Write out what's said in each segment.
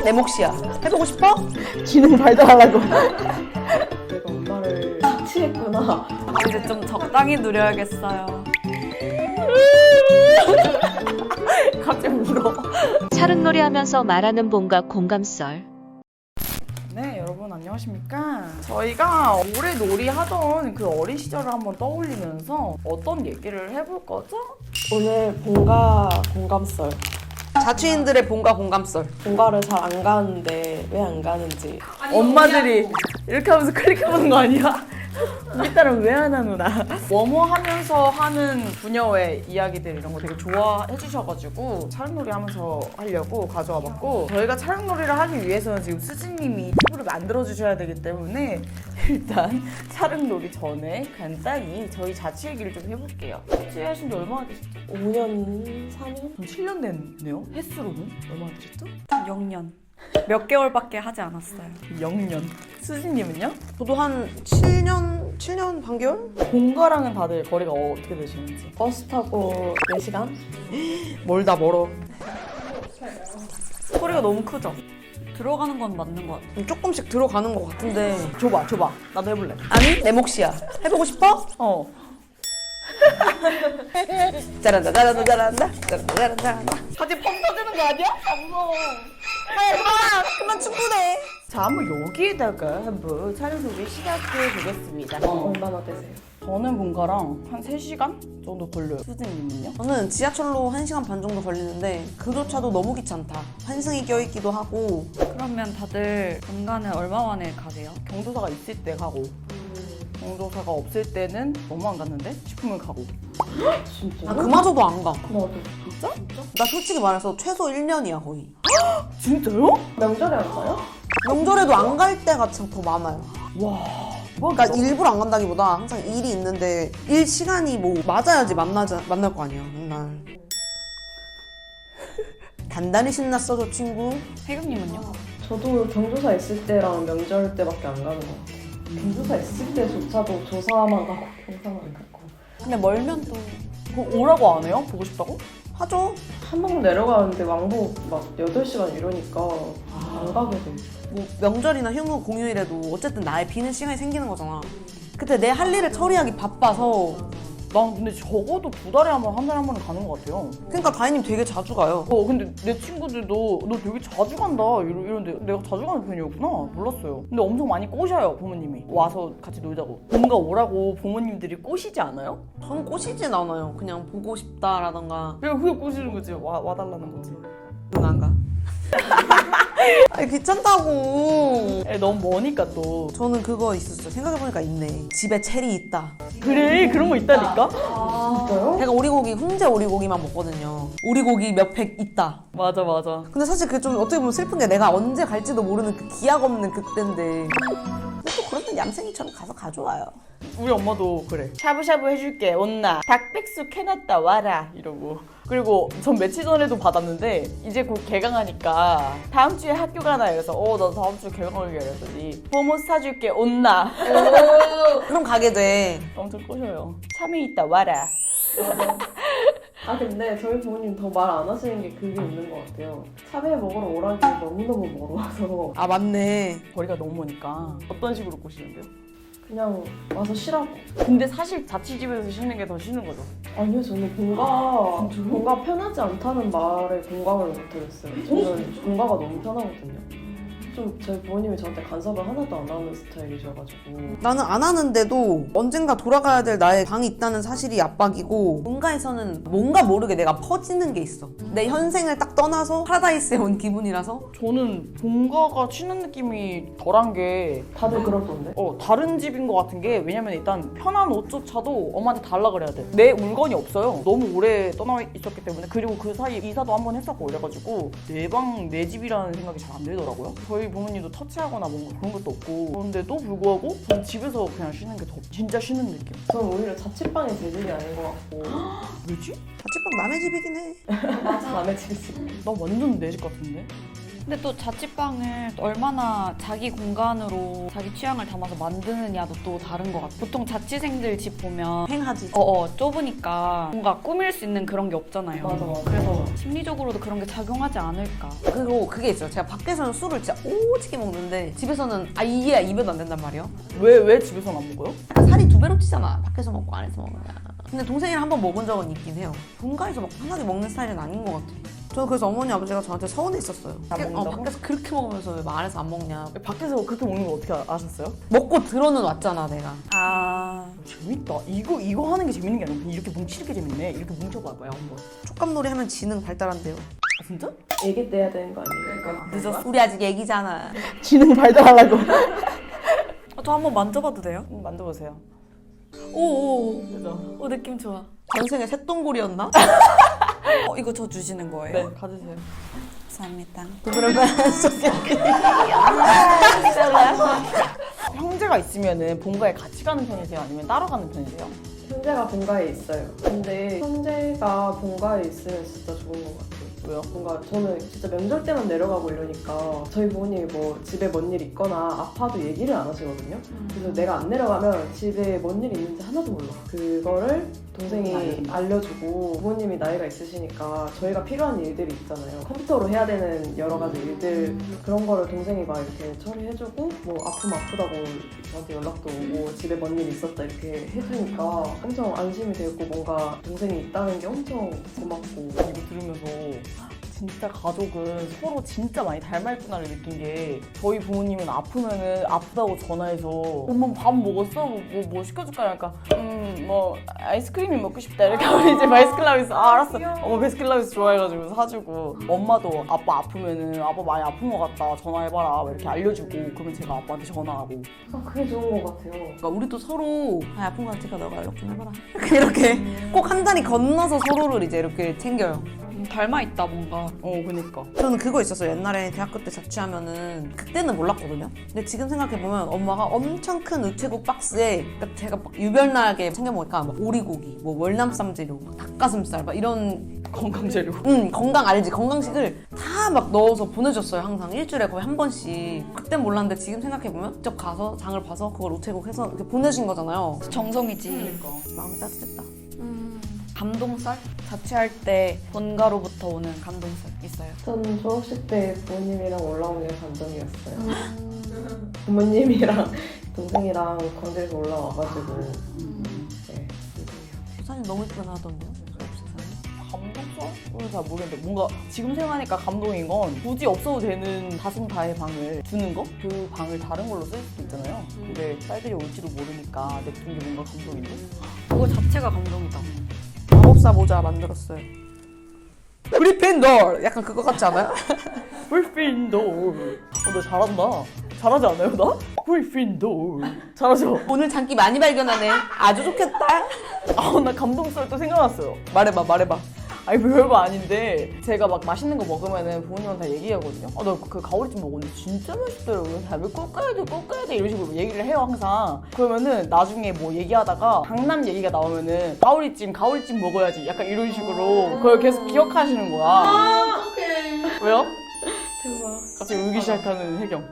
내 몫이야. 해보고 싶어? 기능 발달하려고. 내가 엄마를 치했구나. 이제 좀 적당히 누려야겠어요. 갑자기 울어. 차릉놀이 하면서 말하는 봄과 공감썰. 네, 여러분 안녕하십니까? 저희가 올해 놀이하던 그 어린 시절을 한번 떠올리면서 어떤 얘기를 해볼 거죠? 오늘 본가 공감썰. 자취인들의 본가 공감썰. 본가를 잘 안 가는데 왜 안 가는지. 엄마들이 이렇게 하면서 클릭해보는 거 아니야? 우리 딸은 왜 안 하누나. 뭐뭐 하면서 하는 부녀의 이야기들 이런 거 되게 좋아해 주셔가지고 차량놀이 하면서 하려고 가져와 봤고, 저희가 차량놀이를 하기 위해서는 지금 수진님이 팁을 만들어 주셔야 되기 때문에 일단 차량놀이 전에 간단히 저희 자취 얘기를 좀 해볼게요. 자취하신 지 얼마나 되셨죠? 5년, 4년? 7년 됐네요? 횟수로는? 얼마나 되셨죠? 6년. 몇 개월밖에 하지 않았어요. 0년. 수진님은요? 저도 한 7년 반개월? 본가랑은 다들 거리가 어떻게 되시는지. 버스 타고 4시간? 멀다 멀어. 소리가 너무 크죠? 들어가는 건 맞는 것 같아요. 조금씩 들어가는 것 같은데. 줘봐. 나도 해볼래. 아니 내 몫이야. 해보고 싶어? 어. 잘한다 잘한다 잘한다 잘한다 잘한다 잘한다. 사진 펑 터지는 거 아니야? 안 무서워. 그만 충분해. 자, 한번 여기에다가 한번 촬영 소개 시작해 보겠습니다. 얼마나 되세요? 저는 본가랑 한 3시간 정도 걸려요. 수진님은요? 저는 지하철로 1시간 반 정도 걸리는데 그조차도 너무 귀찮다. 환승이 껴있기도 하고. 그러면 다들 본가는 얼마 만에 가세요? 경조사가 있을 때 가고, 경조사가 없을 때는 너무 안 갔는데 싶으면 가고. 진짜? 아, 그마저도 안 가. 나도. 진짜? 나 솔직히 말해서 최소 1년이야 거의. 진짜요? 명절에 안 가요? 명절에도 안 갈 때가 참 더 많아요. 와. 그러니까 일부러 안 간다기보다 항상 일이 있는데 일 시간이 뭐 맞아야지 만날 거 아니야 맨날. 단단히 신났어 저 친구. 혜경님은요? 저도 경조사 있을 때랑 명절 때밖에 안 가는 것 같아요. 경조사 있을 때조차도 조사만 가고 경사만 안 가고. 근데 멀면 또 그거 오라고 안 해요? 보고 싶다고? 하죠. 한 번 내려가는데 왕복 막 8시간 이러니까 안 가게 돼. 뭐 명절이나 휴무 공휴일에도 어쨌든 나의 비는 시간이 생기는 거잖아. 그때 내 할 일을 처리하기 바빠서. 난 근데 적어도 2달에 한 번, 한 달에 한 번은 가는 것 같아요. 그러니까 다희님 되게 자주 가요. 근데 내 친구들도 너 되게 자주 간다 이러는데 내가 자주 가는 편이었구나. 몰랐어요. 근데 엄청 많이 꼬셔요, 부모님이. 와서 같이 놀자고. 본가 오라고 부모님들이 꼬시지 않아요? 저는 꼬시진 않아요. 그냥 보고 싶다라던가. 그냥 그게 꼬시는 거지. 와달라는 거지. 응, 안 가. 아니, 귀찮다고. 너무 머니까 또. 저는 그거 있었어요. 생각해보니까 있네. 집에 체리 있다. 그래, 그런 거 있다니까? 진짜요? 제가 오리고기, 훈제 오리고기만 먹거든요. 오리고기 몇 팩 있다. 맞아. 근데 사실 그게 좀 어떻게 보면 슬픈 게 내가 언제 갈지도 모르는 그 기약 없는 그때인데. 근데 또 그러면 얌생이처럼 가서 가져와요. 우리 엄마도 그래. 샤브샤브 해줄게, 온나. 닭백숙 해놨다, 와라. 이러고. 그리고 전 며칠 전에도 받았는데 이제 곧 개강하니까 다음 주에 학교 가나 이래서 나 다음 주에 개강을 이랬더니 보모스 사줄게, 온나. 그럼 가게 돼. 엄청 꼬셔요. 참외 있다, 와라. 아 근데 저희 부모님 더 말 안 하시는 게 그게 있는 것 같아요. 차베 먹으러 오라기 너무너무 멀어서 아, 맞네. 거리가 너무 머니까. 어떤 식으로 꼬시는데요? 그냥 와서 쉬라고. 근데 사실 자취집에서 쉬는 게 더 쉬는 거죠. 아니요, 저는 본가 편하지 않다는 말에 공감을 못하겠어요. 저는 본가가 너무 편하거든요. 좀 저희 부모님이 저한테 간섭을 하나도 안 하는 스타일이셔가지고. 나는 안 하는데도 언젠가 돌아가야 될 나의 방이 있다는 사실이 압박이고, 본가에서는 뭔가 모르게 내가 퍼지는 게 있어. 내 현생을 딱 떠나서 파라다이스에 온 기분이라서. 저는 본가가 쉬는 느낌이 덜한 게 다들 그러던데? 다른 집인 것 같은 게, 왜냐면 일단 편한 옷조차도 엄마한테 달라 그래야 돼. 내 물건이 없어요. 너무 오래 떠나 있었기 때문에. 그리고 그 사이에 이사도 한 번 했었고 이래가지고 내 방, 내 집이라는 생각이 잘 안 들더라고요. 저희 부모님도 터치하거나 뭔가 그런 것도 없고. 그런데도 불구하고 저는 집에서 그냥 쉬는 게 더 진짜 쉬는 느낌. 저는 오히려 자취방이 제 집이 아닌 것 같고. 왜지? 자취방 남의 집이긴 해. 남의 집이지. 나 완전 내 집 같은데? 근데 또 자취방을 얼마나 자기 공간으로 자기 취향을 담아서 만드느냐도 또 다른 것 같아. 보통 자취생들 집 보면 행하지. 좁으니까 뭔가 꾸밀 수 있는 그런 게 없잖아요. 맞아. 그래서 심리적으로도 그런 게 작용하지 않을까. 그리고 그게 있어요. 제가 밖에서는 술을 진짜 오지게 먹는데 집에서는 이게 입에도 안 된단 말이에요. 왜 집에서는 안 먹어요? 약간 살이 2배로 찌잖아. 밖에서 먹고 안에서 먹으면. 근데 동생이랑 한번 먹은 적은 있긴 해요. 본가에서 막 편하게 먹는 스타일은 아닌 것 같아요. 저는 그래서 어머니 아버지가 저한테 서운했었어요. 안 먹는다고? 밖에서 그렇게 먹으면서 왜 안에서 안 먹냐. 밖에서 그렇게 먹는 거 어떻게 아셨어요? 먹고 들어는 왔잖아 내가. 재밌다. 이거 하는 게 재밌는 게 아니고 이렇게 뭉치는 게 재밌네. 이렇게 뭉쳐봐봐요 한번. 촉감놀이 하면 지능 발달한대요. 아, 진짜? 애기 때 해야 되는 거 아니에요? 그러니까 늦었어. 우리 아직 애기잖아. 지능 발달하려고. 저 한번 만져봐도 돼요? 만져보세요. 오, 그죠? 느낌 좋아. 전생에 새똥골이었나? 이거 저 주시는 거예요? 네, 가지세요. 감사합니다. 그러면 형제가 있으면은 본가에 같이 가는 편이세요? 아니면 따로 가는 편이세요? 형제가 본가에 있어요. 근데 형제가 본가에 있으면 진짜 좋은 것 같아요. 왜요? 뭔가 저는 진짜 명절 때만 내려가고 이러니까 저희 부모님이 뭐 집에 뭔 일 있거나 아파도 얘기를 안 하시거든요. 그래서 내가 안 내려가면 집에 뭔 일이 있는지 하나도 몰라. 그거를 동생이 알려주고 부모님이 나이가 있으시니까 저희가 필요한 일들이 있잖아요. 컴퓨터로 해야 되는 여러 가지 일들 그런 거를 동생이 막 이렇게 처리해주고 뭐 아프다고 저한테 연락도 오고 집에 뭔 일 있었다 이렇게 해주니까 엄청 안심이 되고 뭔가 동생이 있다는 게 엄청 고맙고 이거 들으면서 진짜 가족은 서로 진짜 많이 닮았구나를 느낀 게 저희 부모님은 아프면은 아프다고 전화해서 엄마 밥 먹었어? 뭐 시켜줄까? 그러니까 뭐 아이스크림이 먹고 싶다 이렇게 하면 이제 바스킨라빈스 알았어 엄마 바스킨라빈스 좋아해가지고 사주고 엄마도 아빠 아프면은 아빠 많이 아픈 것 같다 전화해봐라 이렇게 알려주고 그러면 제가 아빠한테 전화하고 그게 좋은 것 같아요. 그러니까 우리도 서로 아픈 거 같으니까 너가 연락 좀 해봐라. 이렇게 꼭 한 단위 건너서 서로를 이제 이렇게 챙겨요. 닮아있다 뭔가. 그니까 저는 그거 있었어요. 옛날에 대학교 때 자취하면은 그때는 몰랐거든요. 근데 지금 생각해보면 엄마가 엄청 큰 우체국 박스에 그러니까 제가 막 유별나게 챙겨 먹으니까 막 오리고기, 뭐 월남쌈재료, 막 닭가슴살 막 이런 건강재료 건강 알지? 건강식을 다 막 넣어서 보내줬어요. 항상 일주일에 거의 한 번씩. 그땐 몰랐는데 지금 생각해보면 직접 가서 장을 봐서 그걸 우체국 해서 이렇게 보내신 거잖아요. 정성이지. 마음이 따뜻했다. 감동살? 자취할 때 본가로부터 오는 감동살 있어요? 전 졸업식 때 부모님이랑 올라온 게 감동이었어요. 부모님이랑 동생이랑 광주에서 올라와가지고 네, 사진 너무 예쁘게 나왔던데요? 졸업식 사진? 감동서? 잘 모르겠는데 뭔가 지금 생각하니까 감동인 건 굳이 없어도 되는 다솜다의 방을 주는 거? 그 방을 다른 걸로 쓸 수도 있잖아요. 근데 딸들이 올지도 모르니까 냅둔 게 뭔가 감동인데? 그거 자체가 감동이다. 마법사 모자 만들었어요. 그리핀돌! 약간 그거 같지 않아요? 그리핀돌. 너 잘한다. 잘하지 않아요, 나? 그리핀돌. 잘하죠? 오늘 장기 많이 발견하네. 아주 좋겠다. 나 감동썰 또 생각났어요. 말해봐. 아니 별거 아닌데 제가 막 맛있는 거 먹으면은 부모님한테 다 얘기하거든요. 나 그 가오리찜 먹었는데 진짜 맛있더라고요. 다음에 꼭 가야 돼 이런 식으로 얘기를 해요 항상. 그러면은 나중에 뭐 얘기하다가 강남 얘기가 나오면은 가오리찜 먹어야지 약간 이런 식으로 그걸 계속 기억하시는 거야. 왜요? 대박. 갑자기 울기 시작하는 혜경.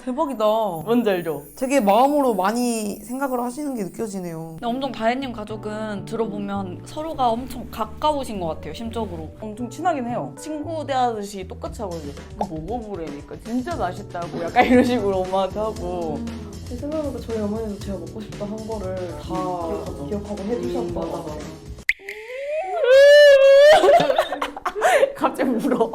대박이다. 뭔지 알죠? 되게 마음으로 많이 생각을 하시는 게 느껴지네요. 근데 엄청 다혜님 가족은 들어보면 서로가 엄청 가까우신 것 같아요, 심적으로. 엄청 친하긴 해요. 친구 대하듯이 똑같이 하거든요. 그거 먹어보라니까 진짜 맛있다고 약간 이런 식으로 엄마한테 하고. 제 생각보다 저희 어머니도 제가 먹고 싶다 한 거를 다 기억하고 해주셨다. 갑자기 울어.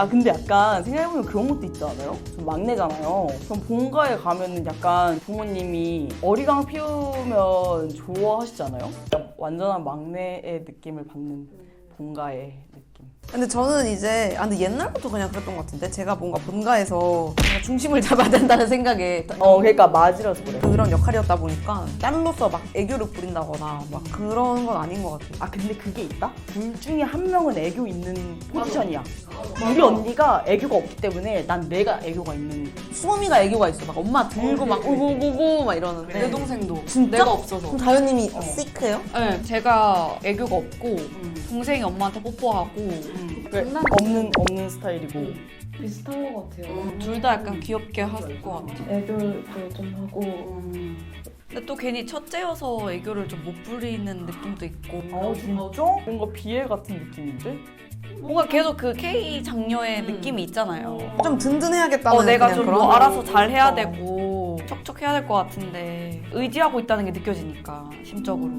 근데 약간 생각해보면 그런 것도 있지 않아요? 저 막내잖아요. 그럼 본가에 가면은 약간 부모님이 어리광 피우면 좋아하시잖아요? 약간 완전한 막내의 느낌을 받는 본가의 느낌. 근데 저는 이제 근데 옛날부터 그냥 그랬던 것 같은데 제가 뭔가 본가에서 뭔가 중심을 잡아야 된다는 생각에 그러니까 맞으라서 그래. 그런 역할이었다 보니까 딸로서 막 애교를 부린다거나 막 그런 건 아닌 것 같아요. 근데 그게 있다? 둘 중에 한 명은 애교 있는 포지션이야. 우리 언니가 애교가 없기 때문에 난 내가 애교가 있는. 수범이가 애교가 있어. 막 엄마 들고 막 우구구구 막 이러는데 내 동생도. 진짜? 내가 없어서. 그럼 다현님이 시크해요? 네, 제가 애교가 없고 동생이 엄마한테 뽀뽀하고 왜 없는 스타일이고. 비슷한 것 같아요. 둘 다 약간 귀엽게 할 것 같아. 애교도 좀 하고 근데 또 괜히 첫째여서 애교를 좀 못 부리는 느낌도 있고. 진짜? 뭔가 비애 같은 느낌인데? 뭔가 계속 그 K 장녀의 느낌이 있잖아요. 좀 든든해야겠다는 내가 그냥 좀 그런 뭐 알아서 잘 해야 되고 척척해야 될 것 같은데 의지하고 있다는 게 느껴지니까 심적으로.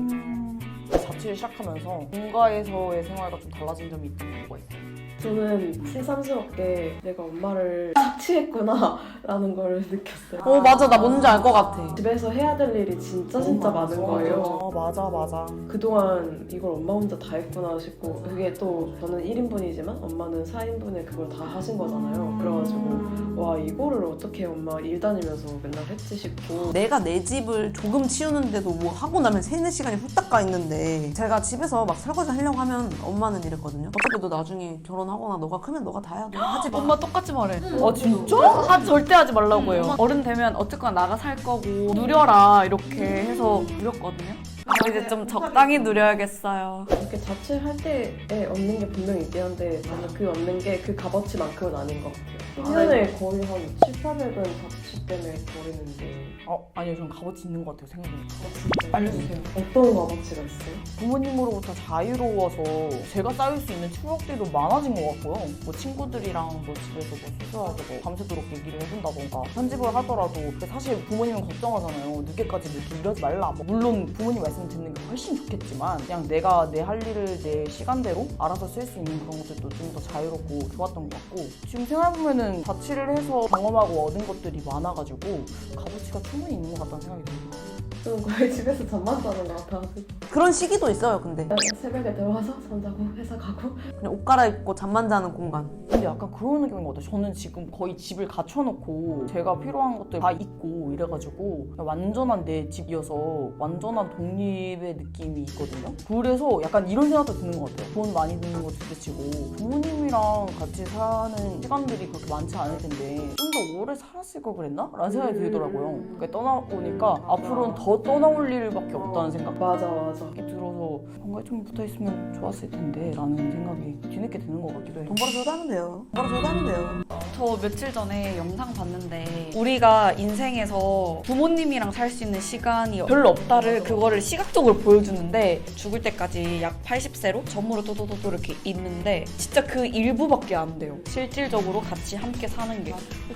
자취를 시작하면서 본가에서의 생활과 좀 달라진 점이 있던 게 뭐가 있어요? 저는 새삼스럽게 내가 엄마를 착취했구나 라는 걸 느꼈어요. 맞아, 나 뭔지 알 것 같아. 집에서 해야 될 일이 진짜 많은 거예요. 맞아. 그동안 이걸 엄마 혼자 다 했구나 싶고, 그게 또 저는 1인분이지만 엄마는 4인분에 그걸 다 하신 거잖아요. 그래가지고 와, 이거를 어떻게 엄마 일 다니면서 맨날 했지 싶고. 내가 내 집을 조금 치우는데도 뭐 하고 나면 3-4시간이 후딱 가 있는데, 제가 집에서 막 설거지 하려고 하면 엄마는 이랬거든요. 어차피 너 나중에 결혼하거나 너가 크면 너가 다 해야 돼. 하지 마. 엄마 똑같이 말해. 진짜? 절대 하지 말라고 해요. 어른 되면 어쨌거나 나가 살 거고 누려라 이렇게 해서 누렸거든요. 이제 좀 적당히 누려야겠어요. 이렇게 자취할 때에 얻는 게 분명히 있긴 한데, 저는 그 얻는 게 그 값어치만큼은 아닌 것 같아요. 1년에 거의 한 700~800은 자취 때문에 버리는데. 아니요, 전 값어치 있는 것 같아요, 생각해보니까. 알려주세요. 어떤 값어치가 있어요? 부모님으로부터 자유로워서 제가 쌓일 수 있는 추억들도 많아진 것 같고요. 뭐 친구들이랑 뭐 집에서 뭐 수수하고 뭐 밤새도록 얘기를 해준다던가 편집을 하더라도 사실 부모님은 걱정하잖아요. 늦게까지 뭐 이렇게 이러지 말라. 뭐 물론 부모님 말씀 듣는 게 훨씬 좋겠지만 그냥 내가 내 할 일을 내 시간대로 알아서 쓸 수 있는 그런 것들도 좀 더 자유롭고 좋았던 것 같고, 지금 생각해보면은 자취를 해서 경험하고 얻은 것들이 많아가지고 값어치가 충분히 있는 것 같다는 생각이 듭니다. 저는 거의 집에서 잠만 자는 것 같아가지고. 그런 시기도 있어요, 근데. 새벽에 들어와서 잠자고 회사 가고. 그냥 옷 갈아입고 잠만 자는 공간. 근데 약간 그런 느낌인 것 같아요. 저는 지금 거의 집을 갖춰놓고 제가 필요한 것들 다 있고 이래가지고 완전한 내 집이어서 완전한 독립의 느낌이 있거든요. 그래서 약간 이런 생각도 드는 것 같아요. 돈 많이 드는 거 둘째치고 부모님이랑 같이 사는 시간들이 그렇게 많지 않을 텐데 좀 더 오래 살았을 걸 그랬나? 라는 생각이 들더라고요. 그러니까 떠나보니까 앞으로는 더 떠나올 일밖에 없다는 생각? 맞아. 이렇게 들어서 뭔가 좀 붙어있으면 좋았을 텐데 라는 생각이 뒤늦게 드는 것 같기도 해요. 돈 벌어서 하면 돼요. 돈 벌어서 하면 돼요. 저 며칠 전에 영상 봤는데 우리가 인생에서 부모님이랑 살 수 있는 시간이 별로 없다를 그거를 시각적으로 보여주는데, 죽을 때까지 약 80세로 전무로 또또또또 이렇게 있는데 진짜 그 일부밖에 안 돼요. 실질적으로 같이 함께 사는 게.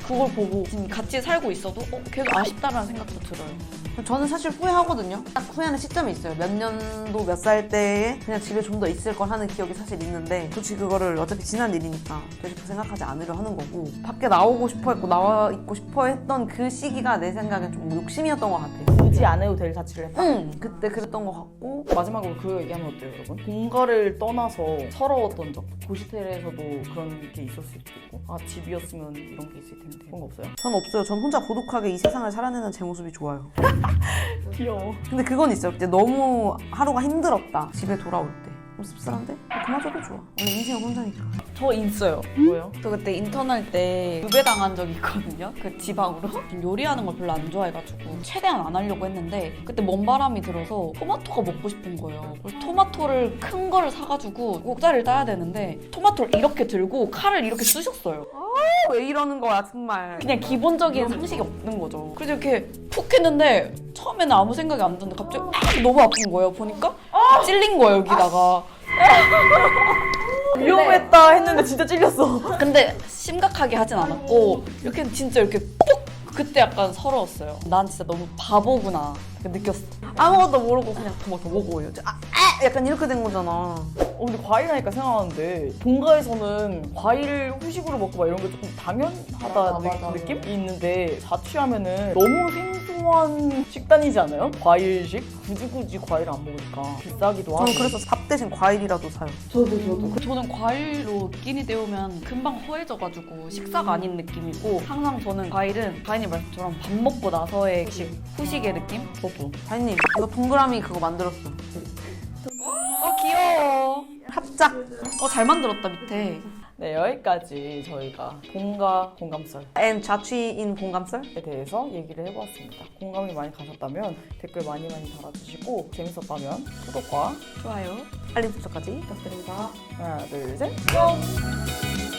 그걸 보고 지금 같이 살고 있어도 계속 아쉽다라는 생각도 들어요. 저는 사실 후회하거든요. 딱 후회하는 시점이 있어요. 몇 년도 몇 살 때에 그냥 집에 좀 더 있을 걸 하는 기억이 사실 있는데, 굳이 그거를 어차피 지난 일이니까 되짚어 생각하지 않으려 하는 거고, 밖에 나오고 싶어 했고 나와 있고 싶어 했던 그 시기가 내 생각엔 좀 욕심이었던 것 같아요. 굳이 안 해도 될 자취를 했다? 그때 그랬던 것 같고. 마지막으로 그 얘기하면 어때요, 여러분? 본가를 떠나서 서러웠던 적, 고시텔에서도 그런 게 있을 수도 있고, 집이었으면 이런 게 있을 텐데 그런 거 없어요? 전 없어요. 전 혼자 고독하게 이 세상을 살아내는 제 모습이 좋아요. 귀여워. 근데 그건 있어요. 그때 너무 하루가 힘들었다. 집에 돌아올 때. 좀 씁쓸한데? 그마저도 좋아. 원래 인생은 혼자니까. 저 있어요. 뭐예요? 저 그때 인턴할 때 유배당한 적이 있거든요. 그 지방으로. 요리하는 걸 별로 안 좋아해가지고 최대한 안 하려고 했는데, 그때 먼 바람이 들어서 토마토가 먹고 싶은 거예요. 그래서 토마토를 큰 거를 사가지고 꼭자리를 따야 되는데 토마토를 이렇게 들고 칼을 이렇게 쑤셨어요. 왜 이러는 거야 정말. 그냥 기본적인 상식이 없는 거죠. 그래서 이렇게 푹 했는데 처음에는 아무 생각이 안 드는데 갑자기 너무 아픈 거예요. 보니까 찔린 거예요, 여기다가. 위험했다 했는데 진짜 찔렸어. 근데 심각하게 하진 않았고 이렇게 진짜 이렇게 푹, 그때 약간 서러웠어요. 난 진짜 너무 바보구나 느꼈어. 아무것도 모르고 그냥 토마토 먹어. 약간 이렇게 된 거잖아. 근데 과일 하니까 생각하는데 본가에서는 과일 후식으로 먹고 막 이런 게 조금 당연하다 맞아. 느낌이 있는데, 자취하면은 너무 생소한 식단이지 않아요? 과일식? 굳이 과일 안 먹으니까 비싸기도 하고. 저는 그래서 밥 대신 과일이라도 사요. 저도. 저는 과일로 끼니 때우면 금방 허해져가지고 식사가 아닌 느낌이고, 항상 저는 과일은 가인이 말씀처럼 밥 먹고 나서의 후식의 느낌? 저도. 다인님, 이거 동그라미 그거 만들었어. 귀여워. 합작. 잘 만들었다 밑에. 네, 여기까지 저희가 본가 공감썰에 and 자취인 공감썰? 대해서 얘기를 해보았습니다. 공감이 많이 가셨다면 댓글 많이 달아주시고 재밌었다면 구독과 좋아요. 알림 설정까지 부탁드립니다. 하나, 둘, 셋. 뿅!